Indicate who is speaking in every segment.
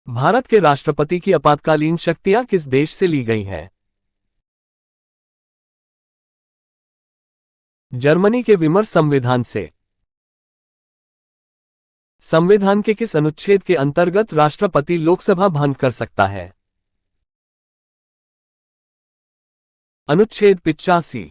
Speaker 1: भारत के राष्ट्रपति की आपातकालीन शक्तियां किस देश से ली गई हैं? जर्मनी के विमर संविधान से। संविधान के किस अनुच्छेद के अंतर्गत राष्ट्रपति लोकसभा भंग कर सकता है? अनुच्छेद 85।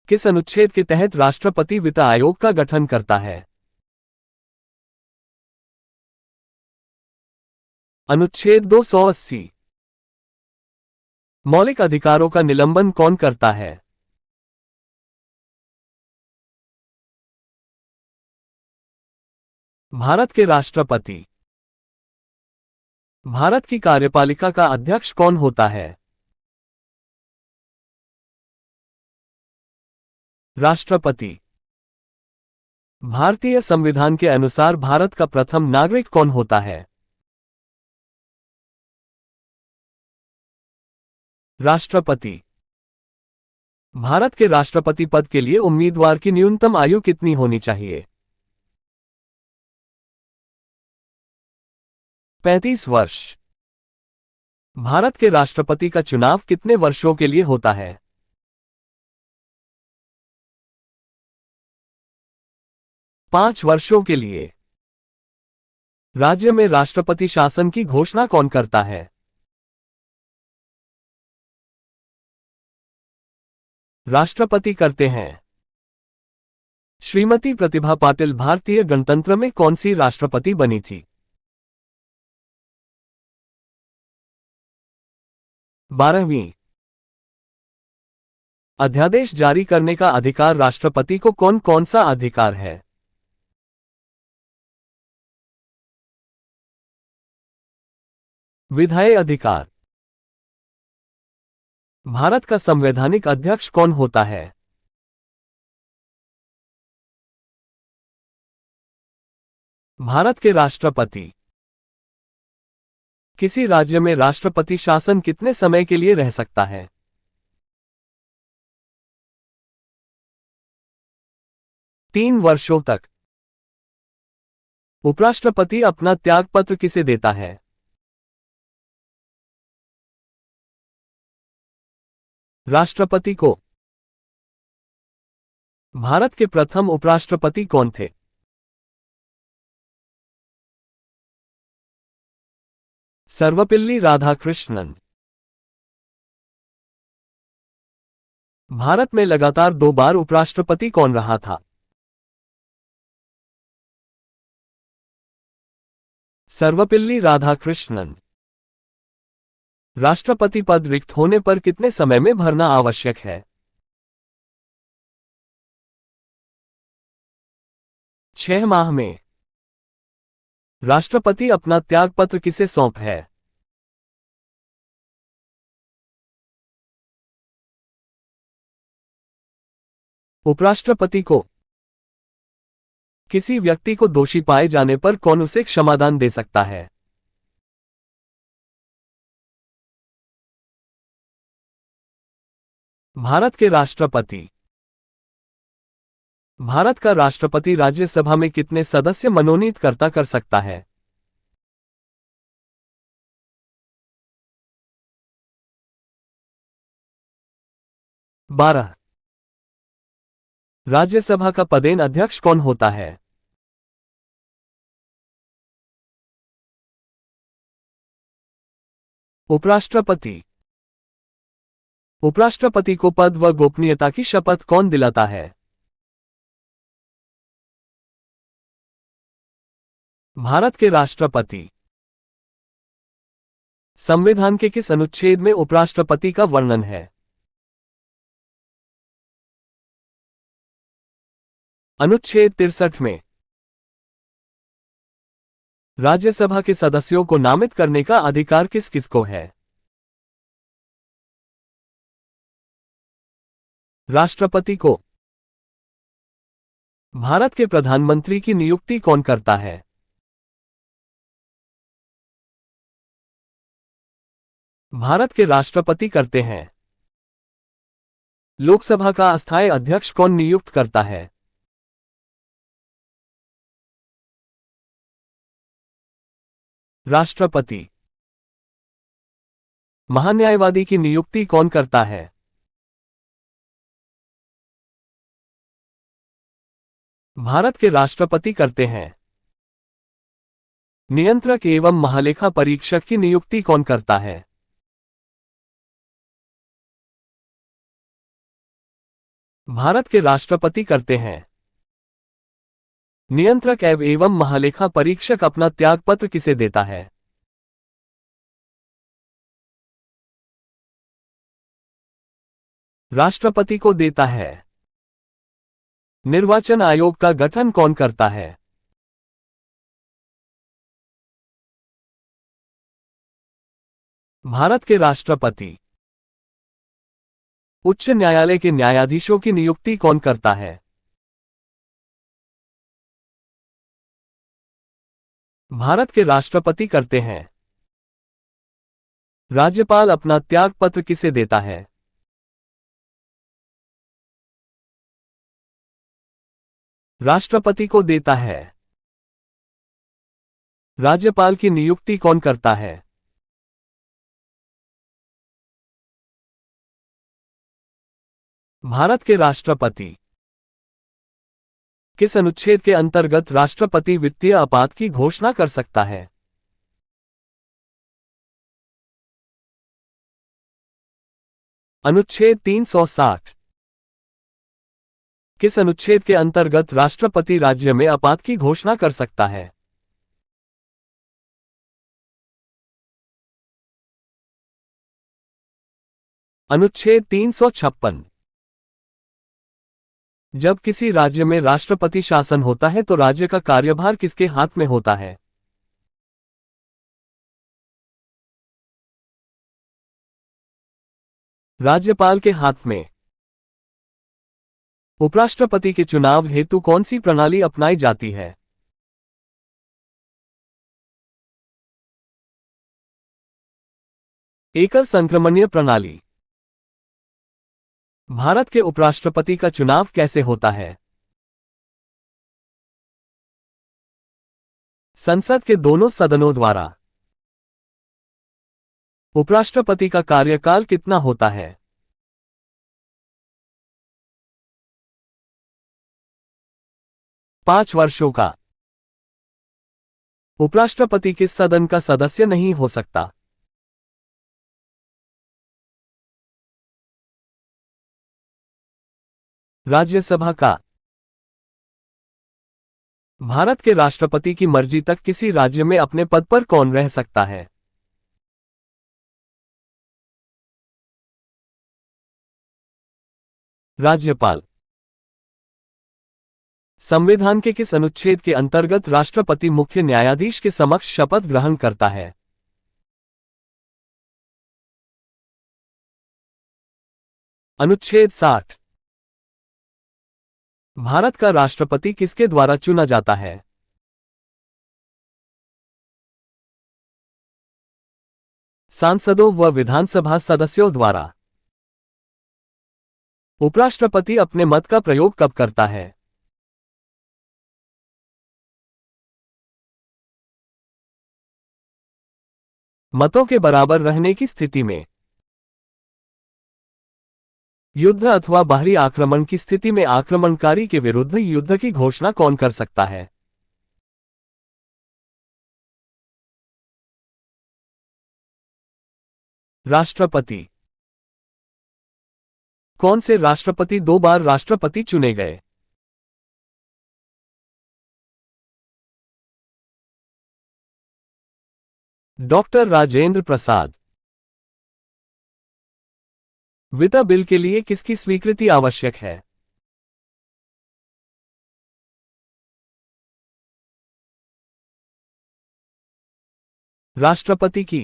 Speaker 1: किस अनुच्छेद के तहत राष्ट्रपति वित्त आयोग का गठन करता है? अनुच्छेद 280। मौलिक अधिकारों का निलंबन कौन करता है? भारत के राष्ट्रपति। भारत की कार्यपालिका का अध्यक्ष कौन होता है? राष्ट्रपति। भारतीय संविधान के अनुसार भारत का प्रथम नागरिक कौन होता है? राष्ट्रपति। भारत के राष्ट्रपति पद के लिए उम्मीदवार की न्यूनतम आयु कितनी होनी चाहिए? 35 वर्ष। भारत के राष्ट्रपति का चुनाव कितने वर्षों के लिए होता है? 5 वर्षों के लिए। राज्य में राष्ट्रपति शासन की घोषणा कौन करता है? राष्ट्रपति करते हैं। श्रीमती प्रतिभा पाटिल भारतीय गणतंत्र में कौन सी राष्ट्रपति बनी थी? 12वीं। अध्यादेश जारी करने का अधिकार राष्ट्रपति को कौन कौन सा अधिकार है? विधायी अधिकार। भारत का संवैधानिक अध्यक्ष कौन होता है? भारत के राष्ट्रपति। किसी राज्य में राष्ट्रपति शासन कितने समय के लिए रह सकता है? 3 वर्षों तक। उपराष्ट्रपति अपना त्यागपत्र किसे देता है? राष्ट्रपति को। भारत के प्रथम उपराष्ट्रपति कौन थे? सर्वपल्ली राधाकृष्णन। भारत में लगातार 2 बार उपराष्ट्रपति कौन रहा था? सर्वपल्ली राधाकृष्णन। राष्ट्रपति पद रिक्त होने पर कितने समय में भरना आवश्यक है? 6 माह में। राष्ट्रपति अपना त्यागपत्र किसे सौंप है? उपराष्ट्रपति को। किसी व्यक्ति को दोषी पाए जाने पर कौन उसे क्षमादान दे सकता है? भारत के राष्ट्रपति। भारत का राष्ट्रपति राज्यसभा में कितने सदस्य मनोनीत कर सकता है? 12। राज्यसभा का पदेन अध्यक्ष कौन होता है? उपराष्ट्रपति। उपराष्ट्रपति को पद व गोपनीयता की शपथ कौन दिलाता है? भारत के राष्ट्रपति। संविधान के किस अनुच्छेद में उपराष्ट्रपति का वर्णन है? अनुच्छेद 63 में। राज्यसभा के सदस्यों को नामित करने का अधिकार किस किस को है? राष्ट्रपति को। भारत के प्रधानमंत्री की नियुक्ति कौन करता है? भारत के राष्ट्रपति करते हैं। लोकसभा का अस्थायी अध्यक्ष कौन नियुक्त करता है? राष्ट्रपति। महान्यायवादी की नियुक्ति कौन करता है? भारत के राष्ट्रपति करते हैं। नियंत्रक एवं महालेखा परीक्षक की नियुक्ति कौन करता है? भारत के राष्ट्रपति करते हैं। नियंत्रक एवं महालेखा परीक्षक अपना त्यागपत्र किसे देता है? राष्ट्रपति को देता है। निर्वाचन आयोग का गठन कौन करता है? भारत के राष्ट्रपति। उच्च न्यायालय के न्यायाधीशों की नियुक्ति कौन करता है? भारत के राष्ट्रपति करते हैं। राज्यपाल अपना त्यागपत्र किसे देता है? राष्ट्रपति को देता है। राज्यपाल की नियुक्ति कौन करता है? भारत के राष्ट्रपति। किस अनुच्छेद के अंतर्गत राष्ट्रपति वित्तीय आपात की घोषणा कर सकता है? अनुच्छेद 360। किस अनुच्छेद के अंतर्गत राष्ट्रपति राज्य में आपात की घोषणा कर सकता है? अनुच्छेद 356। जब किसी राज्य में राष्ट्रपति शासन होता है तो राज्य का कार्यभार किसके हाथ में होता है? राज्यपाल के हाथ में। उपराष्ट्रपति के चुनाव हेतु कौन सी प्रणाली अपनाई जाती है? एकल संक्रमणीय प्रणाली। भारत के उपराष्ट्रपति का चुनाव कैसे होता है? संसद के दोनों सदनों द्वारा। उपराष्ट्रपति का कार्यकाल कितना होता है? 5 वर्षों का। उपराष्ट्रपति किस सदन का सदस्य नहीं हो सकता? राज्यसभा का। भारत के राष्ट्रपति की मर्जी तक किसी राज्य में अपने पद पर कौन रह सकता है? राज्यपाल। संविधान के किस अनुच्छेद के अंतर्गत राष्ट्रपति मुख्य न्यायाधीश के समक्ष शपथ ग्रहण करता है? अनुच्छेद 60। भारत का राष्ट्रपति किसके द्वारा चुना जाता है? सांसदों व विधानसभा सदस्यों द्वारा। उपराष्ट्रपति अपने मत का प्रयोग कब करता है? मतों के बराबर रहने की स्थिति में। युद्ध अथवा बाहरी आक्रमण की स्थिति में आक्रमणकारी के विरुद्ध युद्ध की घोषणा कौन कर सकता है? राष्ट्रपति। कौन से राष्ट्रपति 2 बार राष्ट्रपति चुने गए? डॉक्टर राजेंद्र प्रसाद। वित्त बिल के लिए किसकी स्वीकृति आवश्यक है? राष्ट्रपति की।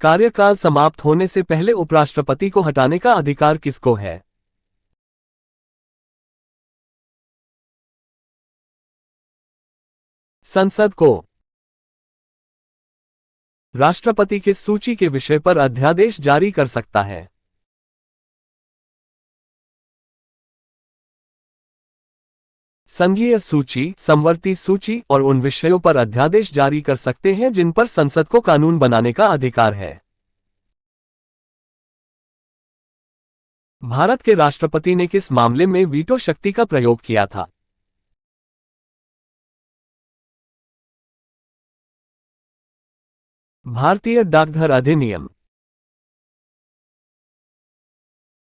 Speaker 1: कार्यकाल समाप्त होने से पहले उपराष्ट्रपति को हटाने का अधिकार किसको है? संसद को। राष्ट्रपति किस सूची के विषय पर अध्यादेश जारी कर सकता है? संघीय सूची, समवर्ती सूची और उन विषयों पर अध्यादेश जारी कर सकते हैं जिन पर संसद को कानून बनाने का अधिकार है। भारत के राष्ट्रपति ने किस मामले में वीटो शक्ति का प्रयोग किया था? भारतीय डाकघर अधिनियम।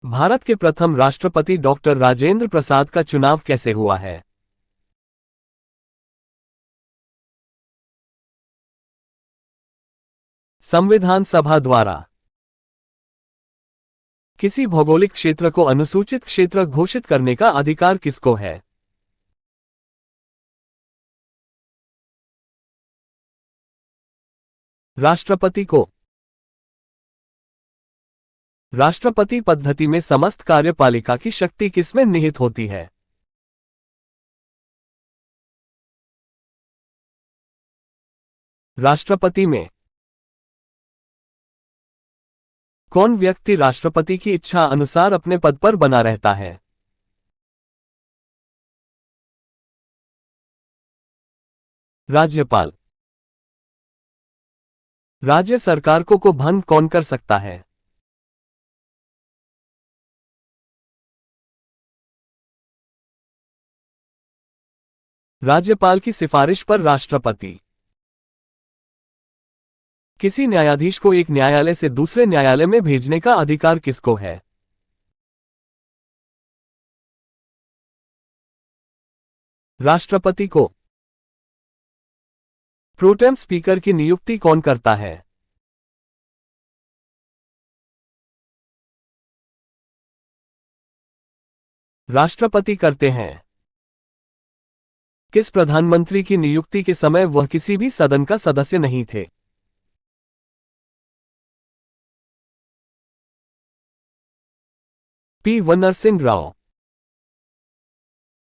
Speaker 1: भारत के प्रथम राष्ट्रपति डॉक्टर राजेंद्र प्रसाद का चुनाव कैसे हुआ है? संविधान सभा द्वारा। किसी भौगोलिक क्षेत्र को अनुसूचित क्षेत्र घोषित करने का अधिकार किसको है? राष्ट्रपति को। राष्ट्रपति पद्धति में समस्त कार्यपालिका की शक्ति किसमें निहित होती है? राष्ट्रपति में। कौन व्यक्ति राष्ट्रपति की इच्छा अनुसार अपने पद पर बना रहता है? राज्यपाल। राज्य सरकार को भंग कौन कर सकता है? राज्यपाल की सिफारिश पर राष्ट्रपति। किसी न्यायाधीश को एक न्यायालय से दूसरे न्यायालय में भेजने का अधिकार किसको है? राष्ट्रपति को। प्रोटेम स्पीकर की नियुक्ति कौन करता है? राष्ट्रपति करते हैं। किस प्रधानमंत्री की नियुक्ति के समय वह किसी भी सदन का सदस्य नहीं थे? पी. नरसिंह राव।